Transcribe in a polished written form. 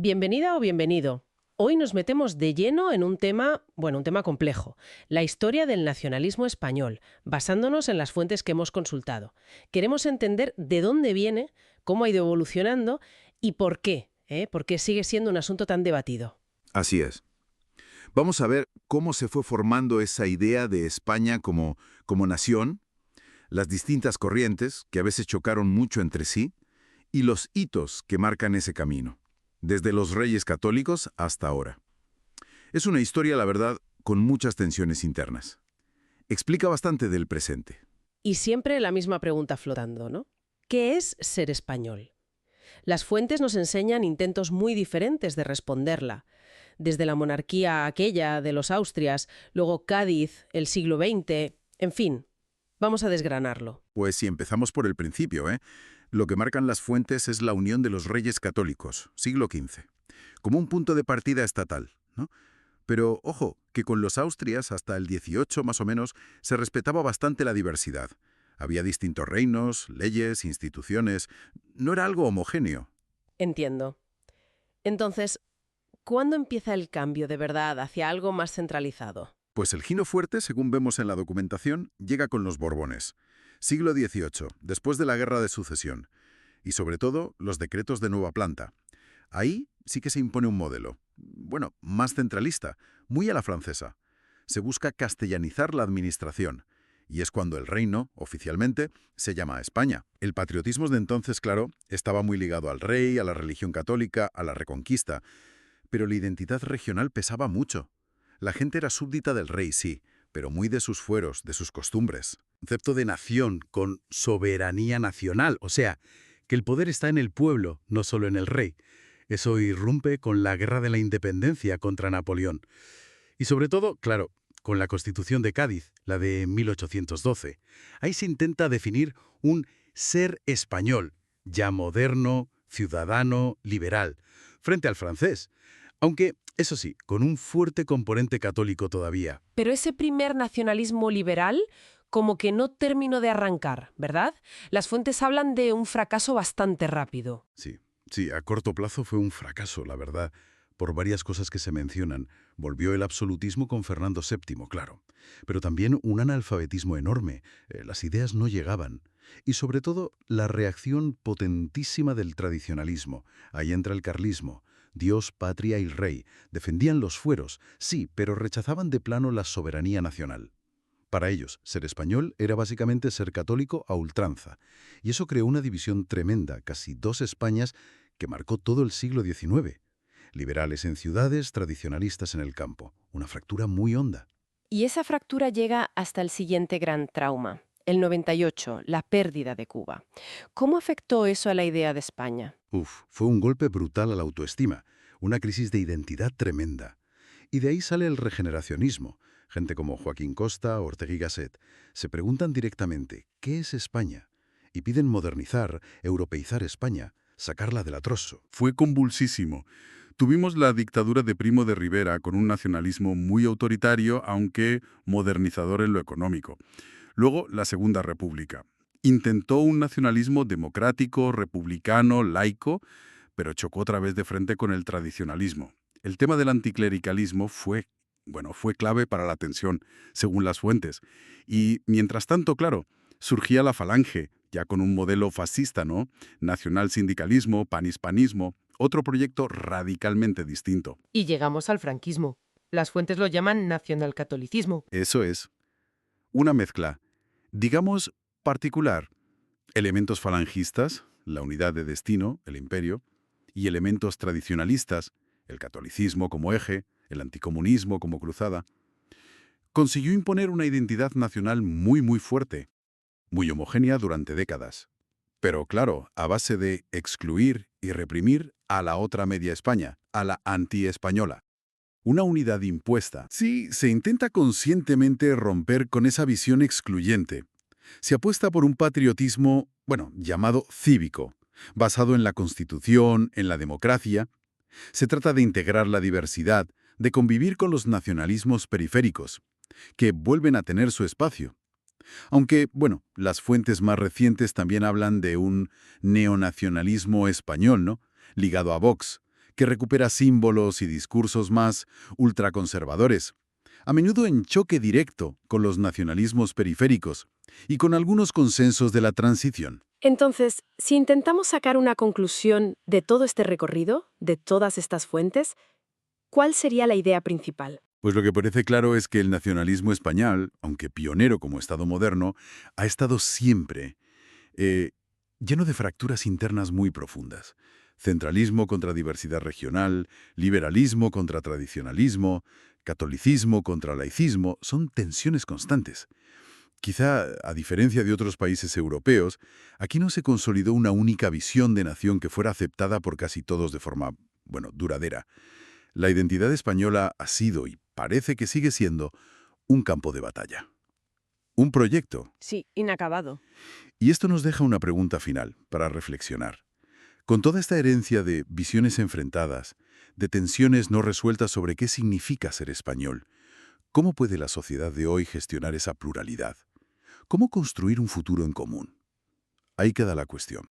Bienvenida o bienvenido. Hoy nos metemos de lleno en un tema, un tema complejo, la historia del nacionalismo español, basándonos en las fuentes que hemos consultado. Queremos entender de dónde viene, cómo ha ido evolucionando y por qué, ¿eh? ¿Por qué sigue siendo un asunto tan debatido? Así es. Vamos a ver cómo se fue formando esa idea de España como nación, las distintas corrientes que a veces chocaron mucho entre sí y los hitos que marcan ese camino, desde los reyes católicos hasta ahora. Es una historia, la verdad, con muchas tensiones internas. Explica bastante del presente. Y siempre la misma pregunta flotando, ¿no? ¿Qué es ser español? Las fuentes nos enseñan intentos muy diferentes de responderla. Desde la monarquía aquella de los Austrias, luego Cádiz, el siglo XX, en fin, vamos a desgranarlo. Pues si empezamos por el principio, lo que marcan las fuentes es la unión de los reyes católicos, siglo XV, como un punto de partida estatal, ¿no? Pero, ojo, que con los Austrias, hasta el 18 más o menos, se respetaba bastante la diversidad. Había distintos reinos, leyes, instituciones. No era algo homogéneo. Entiendo. Entonces, ¿cuándo empieza el cambio de verdad hacia algo más centralizado? Pues el gino fuerte, según vemos en la documentación, llega con los Borbones. Siglo XVIII, después de la Guerra de Sucesión. Y sobre todo, los decretos de Nueva Planta. Ahí sí que se impone un modelo. Bueno, más centralista, muy a la francesa. Se busca castellanizar la administración. Y es cuando el reino, oficialmente, se llama España. El patriotismo de entonces, claro, estaba muy ligado al rey, a la religión católica, a la Reconquista. Pero la identidad regional pesaba mucho. La gente era súbdita del rey, sí, pero muy de sus fueros, de sus costumbres. Concepto de nación con soberanía nacional, o sea, que el poder está en el pueblo, no solo en el rey. Eso irrumpe con la Guerra de la Independencia contra Napoleón. Y sobre todo, claro, con la Constitución de Cádiz, la de 1812. Ahí se intenta definir un ser español, ya moderno, ciudadano, liberal, frente al francés. Aunque, eso sí, con un fuerte componente católico todavía. Pero ese primer nacionalismo liberal como que no terminó de arrancar, ¿verdad? Las fuentes hablan de un fracaso bastante rápido. Sí, a corto plazo fue un fracaso, la verdad, por varias cosas que se mencionan. Volvió el absolutismo con Fernando VII, claro, pero también un analfabetismo enorme. Las ideas no llegaban. Y sobre todo, la reacción potentísima del tradicionalismo. Ahí entra el carlismo. Dios, patria y rey. Defendían los fueros, sí, pero rechazaban de plano la soberanía nacional. Para ellos, ser español era básicamente ser católico a ultranza. Y eso creó una división tremenda, casi dos Españas, que marcó todo el siglo XIX. Liberales en ciudades, tradicionalistas en el campo. Una fractura muy honda. Y esa fractura llega hasta el siguiente gran trauma, el 98, la pérdida de Cuba. ¿Cómo afectó eso a la idea de España? Fue un golpe brutal a la autoestima, una crisis de identidad tremenda. Y de ahí sale el regeneracionismo. Gente como Joaquín Costa, Ortega y Gasset, se preguntan directamente, ¿qué es España? Y piden modernizar, europeizar España, sacarla del atroso. Fue convulsísimo. Tuvimos la dictadura de Primo de Rivera con un nacionalismo muy autoritario, aunque modernizador en lo económico. Luego, la Segunda República. Intentó un nacionalismo democrático, republicano, laico, pero chocó otra vez de frente con el tradicionalismo. El tema del anticlericalismo fue clave para la tensión, según las fuentes. Y, mientras tanto, claro, surgía la Falange, ya con un modelo fascista, ¿no? Nacional-sindicalismo, panhispanismo, otro proyecto radicalmente distinto. Y llegamos al franquismo. Las fuentes lo llaman nacionalcatolicismo. Eso es, una mezcla, digamos, particular. Elementos falangistas, la unidad de destino, el imperio, y elementos tradicionalistas, el catolicismo como eje, el anticomunismo como cruzada. Consiguió imponer una identidad nacional muy fuerte, muy homogénea durante décadas. Pero claro, a base de excluir y reprimir a la otra media España, a la anti-española. Una unidad impuesta. Sí, se intenta conscientemente romper con esa visión excluyente. Se apuesta por un patriotismo, llamado cívico, basado en la Constitución, en la democracia. Se trata de integrar la diversidad, de convivir con los nacionalismos periféricos, que vuelven a tener su espacio. Aunque, las fuentes más recientes también hablan de un neonacionalismo español, ¿no? Ligado a Vox, que recupera símbolos y discursos más ultraconservadores, a menudo en choque directo con los nacionalismos periféricos y con algunos consensos de la transición. Entonces, si intentamos sacar una conclusión de todo este recorrido, de todas estas fuentes, ¿cuál sería la idea principal? Pues lo que parece claro es que el nacionalismo español, aunque pionero como Estado moderno, ha estado siempre eh, lleno de fracturas internas muy profundas. Centralismo contra diversidad regional, liberalismo contra tradicionalismo, catolicismo contra laicismo, son tensiones constantes. Quizá, a diferencia de otros países europeos, aquí no se consolidó una única visión de nación que fuera aceptada por casi todos de forma, duradera. La identidad española ha sido y parece que sigue siendo un campo de batalla. Un proyecto. Sí, inacabado. Y esto nos deja una pregunta final para reflexionar. Con toda esta herencia de visiones enfrentadas, de tensiones no resueltas sobre qué significa ser español, ¿cómo puede la sociedad de hoy gestionar esa pluralidad? ¿Cómo construir un futuro en común? Ahí queda la cuestión.